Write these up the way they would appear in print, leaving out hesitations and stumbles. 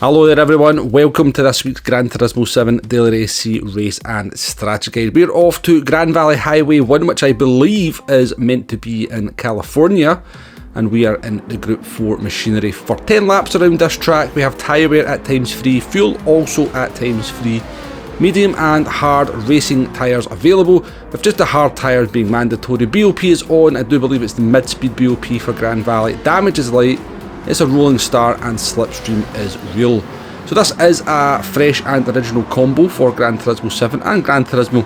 Hello there everyone, welcome to this week's Gran Turismo 7 Daily Race C Race and Strategy Guide. We're off to Grand Valley Highway 1, which I believe is meant to be in California, and we are in the Group 4 machinery. For 10 laps around this track, we have tyre wear at times free, fuel also at times free, medium and hard racing tyres available, with just the hard tyres being mandatory. BOP is on, I do believe it's the mid-speed BOP for Grand Valley. Damage is light. It's a rolling start and slipstream is real. So this is a fresh and original combo for Gran Turismo 7 and Gran Turismo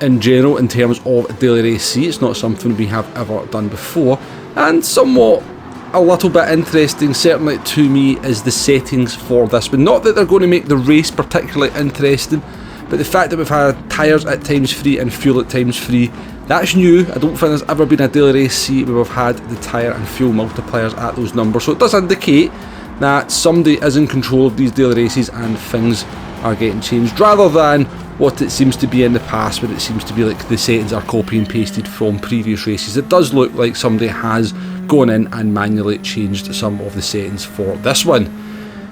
in general in terms of Daily Race C. It's not something we have ever done before, and somewhat a little bit interesting, certainly to me, is the settings for this one. Not that they're going to make the race particularly interesting, but the fact that we've had tyres at times free and fuel at times free, that's new. I don't think there's ever been a Daily Race C where we've had the tyre and fuel multipliers at those numbers. So it does indicate that somebody is in control of these daily races and things are getting changed, rather than what it seems to be in the past, where it seems to be like the settings are copy and pasted from previous races. It does look like somebody has gone in and manually changed some of the settings for this one.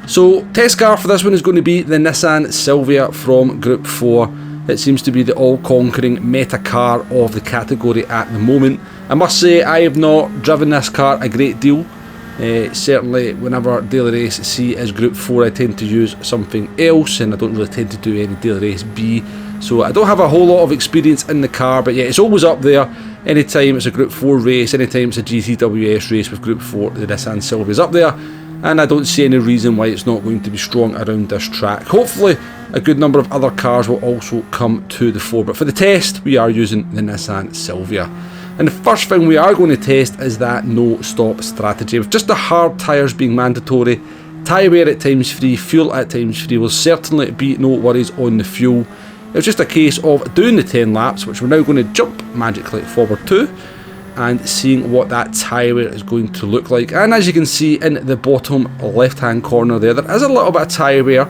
So test car for this one is going to be the Nissan Silvia from Group 4. It seems to be the all-conquering meta car of the category at the moment. I must say I have not driven this car a great deal. Certainly whenever Daily Race C is Group 4, I tend to use something else, and I don't really tend to do any Daily Race B. So I don't have a whole lot of experience in the car, but yeah, it's always up there. Anytime it's a Group 4 race, anytime it's a GTWS race with Group 4, the Nissan Silvia is up there. And I don't see any reason why it's not going to be strong around this track. Hopefully a good number of other cars will also come to the fore, but for the test we are using the Nissan Silvia. And the first thing we are going to test is that no stop strategy. With just the hard tyres being mandatory, tyre wear at times free, fuel at times free, will certainly be no worries on the fuel. It was just a case of doing the 10 laps, which we're now going to jump magically forward to, and seeing what that tyre wear is going to look like. And as you can see in the bottom left hand corner there is a little bit of tyre wear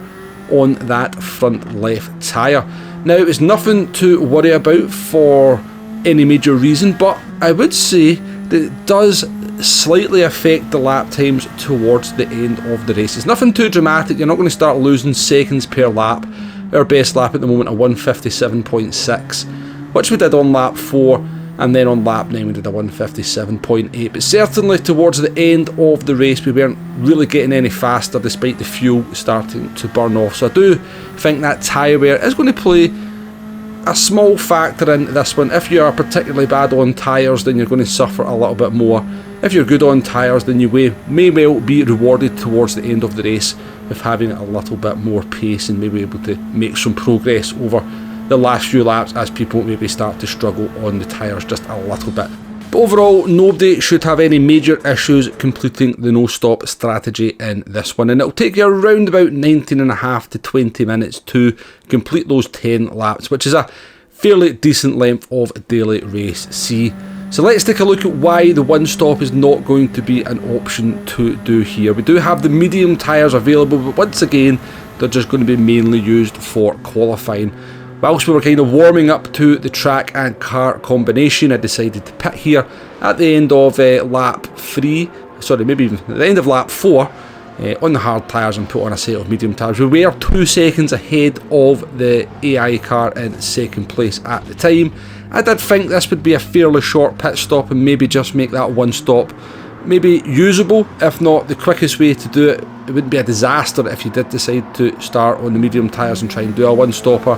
on that front left tyre. Now it's nothing to worry about for any major reason, but I would say that it does slightly affect the lap times towards the end of the race. It's nothing too dramatic. You're not going to start losing seconds per lap. Our best lap at the moment, a 157.6, which we did on lap 4. And then on lap 9 we did a 157.8, but certainly towards the end of the race we weren't really getting any faster despite the fuel starting to burn off. So I do think that tyre wear is going to play a small factor in this one. If you are particularly bad on tyres, then you're going to suffer a little bit more. If you're good on tyres, then you may well be rewarded towards the end of the race with having a little bit more pace and maybe able to make some progress over the last few laps as people maybe start to struggle on the tyres just a little bit. But overall, nobody should have any major issues completing the no stop strategy in this one, and it'll take you around about 19.5 to 20 minutes to complete those 10 laps, which is a fairly decent length of Daily Race C. So let's take a look at why the one stop is not going to be an option to do here. We do have the medium tyres available, but once again they're just going to be mainly used for qualifying. Whilst we were kind of warming up to the track and car combination, I decided to pit here at the end of lap 3, sorry, maybe even at the end of lap 4, on the hard tyres and put on a set of medium tyres. We were 2 seconds ahead of the AI car in second place at the time. I did think this would be a fairly short pit stop and maybe just make that one stop maybe usable, if not the quickest way to do it. It wouldn't be a disaster if you did decide to start on the medium tyres and try and do a one stopper.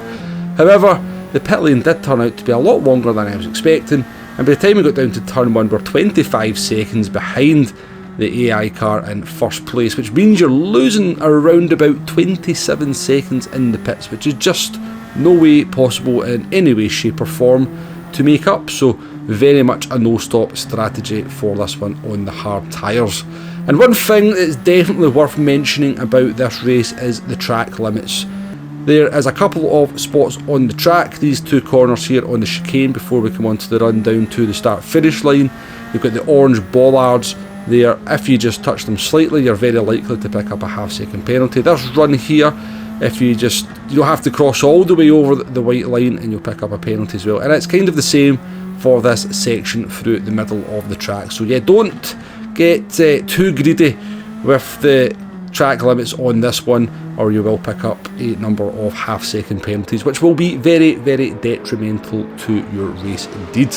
However, the pit lane did turn out to be a lot longer than I was expecting, and by the time we got down to turn 1 we're 25 seconds behind the AI car in first place, which means you're losing around about 27 seconds in the pits, which is just no way possible in any way, shape or form to make up. So very much a no stop strategy for this one on the hard tyres. And one thing that's definitely worth mentioning about this race is the track limits. There is a couple of spots on the track, these 2 corners here on the chicane before we come on to the run down to the start finish line. You've got the orange bollards there. If you just touch them slightly, you're very likely to pick up a half-second penalty. This run here, if you don't have to cross all the way over the white line and you'll pick up a penalty as well. And it's kind of the same for this section through the middle of the track. So yeah, don't get too greedy with the track limits on this one, or you will pick up a number of half-second penalties, which will be very, very detrimental to your race indeed.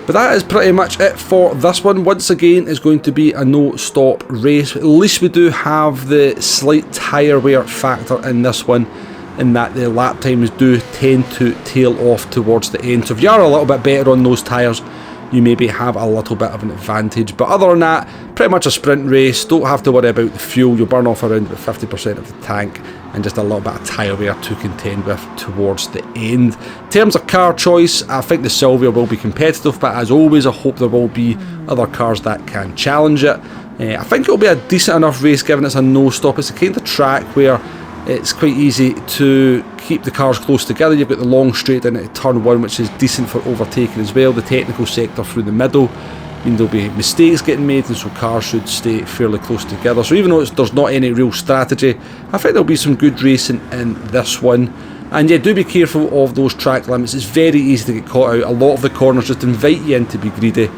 But that is pretty much it for this one. Once again, it's going to be a no-stop race. At least we do have the slight tyre wear factor in this one, in that the lap times do tend to tail off towards the end. So if you are a little bit better on those tyres, you maybe have a little bit of an advantage. But other than that, pretty much a sprint race. Don't have to worry about the fuel. You'll burn off around about 50% of the tank, and just a little bit of tyre wear to contend with towards the end. In terms of car choice, I think the Silvia will be competitive, but as always, I hope there will be other cars that can challenge it. I think it'll be a decent enough race, given it's a no-stop. It's the kind of track where it's quite easy to keep the cars close together. You've got the long straight into turn 1, which is decent for overtaking as well. The technical sector through the middle, there'll be mistakes getting made, and so cars should stay fairly close together. So even though there's not any real strategy, I think there'll be some good racing in this one. And yeah, do be careful of those track limits. It's very easy to get caught out. A lot of the corners just invite you in to be greedy.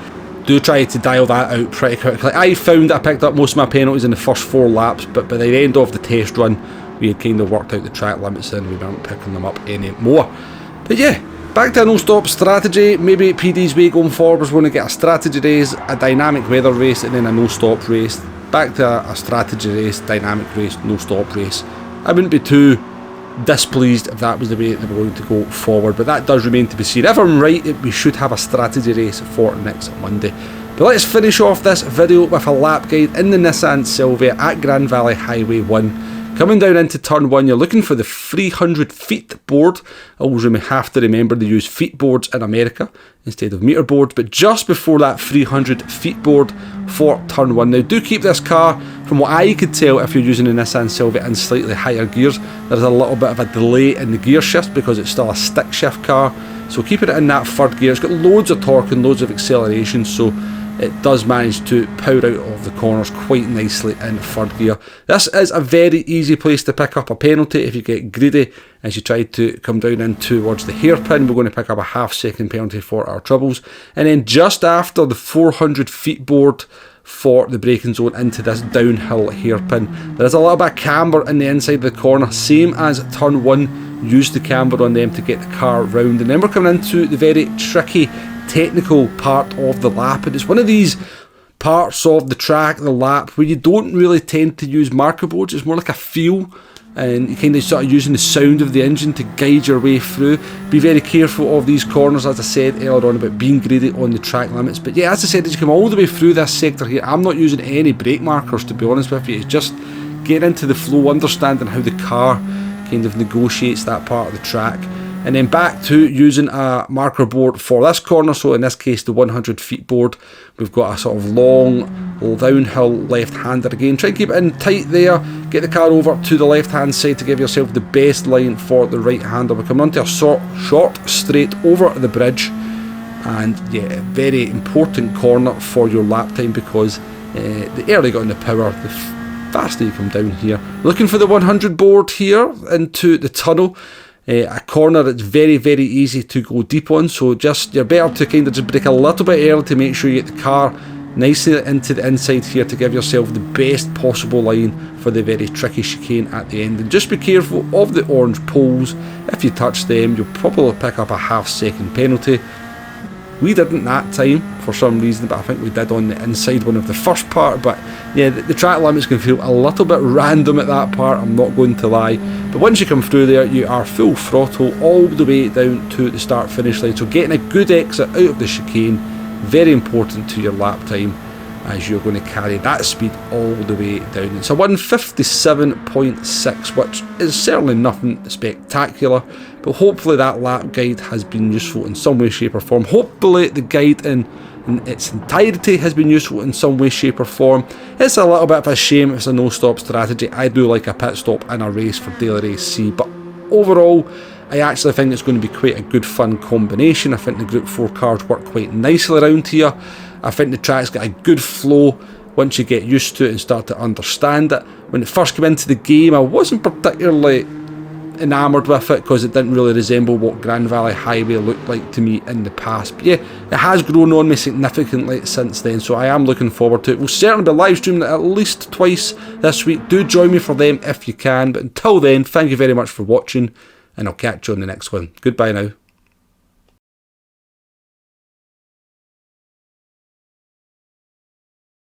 Do try to dial that out pretty quickly. I found that I picked up most of my penalties in the first 4 laps, but by the end of the test run, we had kind of worked out the track limits and we weren't picking them up anymore. But yeah, back to a no-stop strategy. Maybe PD's way going forward is going to get a strategy race, a dynamic weather race, and then a no-stop race. Back to a strategy race, dynamic race, no-stop race. I wouldn't be too displeased if that was the way they were going to go forward, but that does remain to be seen. If I'm right, we should have a strategy race for next Monday. But let's finish off this video with a lap guide in the Nissan Silvia at Grand Valley Highway 1. Coming down into turn 1, you're looking for the 300 feet board. Always have to remember they use feet boards in America instead of meter boards, but just before that 300 feet board for turn 1. Now do keep this car, from what I could tell, if you're using a Nissan Silvia in slightly higher gears, there's a little bit of a delay in the gear shift because it's still a stick shift car. So keeping it in that third gear, it's got loads of torque and loads of acceleration, so it does manage to power out of the corners quite nicely in third gear. This is a very easy place to pick up a penalty if you get greedy as you try to come down in towards the hairpin. We're going to pick up a half-second penalty for our troubles. And then just after the 400 feet board for the braking zone into this downhill hairpin, there's a little bit of camber in the inside of the corner, same as turn 1. Use the camber on them to get the car round. And then we're coming into the very tricky technical part of the lap, and it's one of these parts of the track, the lap, where you don't really tend to use marker boards. It's more like a feel, and you kind of start using the sound of the engine to guide your way through. Be very careful of these corners, as I said earlier on about being greedy on the track limits. But yeah, as I said, as you come all the way through this sector here, I'm not using any brake markers, to be honest with you. It's just getting into the flow, understanding how the car kind of negotiates that part of the track. And then back to using a marker board for this corner, so in this case the 100 feet board. We've got a sort of long downhill left-hander again. Try and keep it in tight there, get the car over to the left-hand side to give yourself the best line for the right-hander. We're coming onto a short straight over the bridge, and yeah, very important corner for your lap time, because the earlier you got in the power, the faster you come down here. Looking for the 100 board here into the tunnel. A corner that's very, very easy to go deep on, so just you're better to kind of just brake a little bit early to make sure you get the car nicely into the inside here to give yourself the best possible line for the very tricky chicane at the end. And just be careful of the orange poles. If you touch them, you'll probably pick up a half-second penalty. We didn't that time for some reason, but I think we did on the inside one of the first part. But yeah, the track limits can feel a little bit random at that part, I'm not going to lie. But once you come through there, you are full throttle all the way down to the start finish line. So getting a good exit out of the chicane, very important to your lap time, as you're going to carry that speed all the way down. It's a 157.6, which is certainly nothing spectacular, but hopefully that lap guide has been useful in some way, shape or form. Hopefully the guide in its entirety has been useful in some way, shape or form. It's a little bit of a shame it's a no-stop strategy. I do like a pit stop in a race for Daily Race C, but overall I actually think it's going to be quite a good fun combination. I think the Group 4 cars work quite nicely around here. I think the track's got a good flow once you get used to it and start to understand it. When it first came into the game, I wasn't particularly enamoured with it because it didn't really resemble what Grand Valley Highway looked like to me in the past. But yeah, it has grown on me significantly since then, so I am looking forward to it. We'll certainly be live streaming it at least twice this week. Do join me for them if you can, but until then, thank you very much for watching, and I'll catch you on the next one. Goodbye now.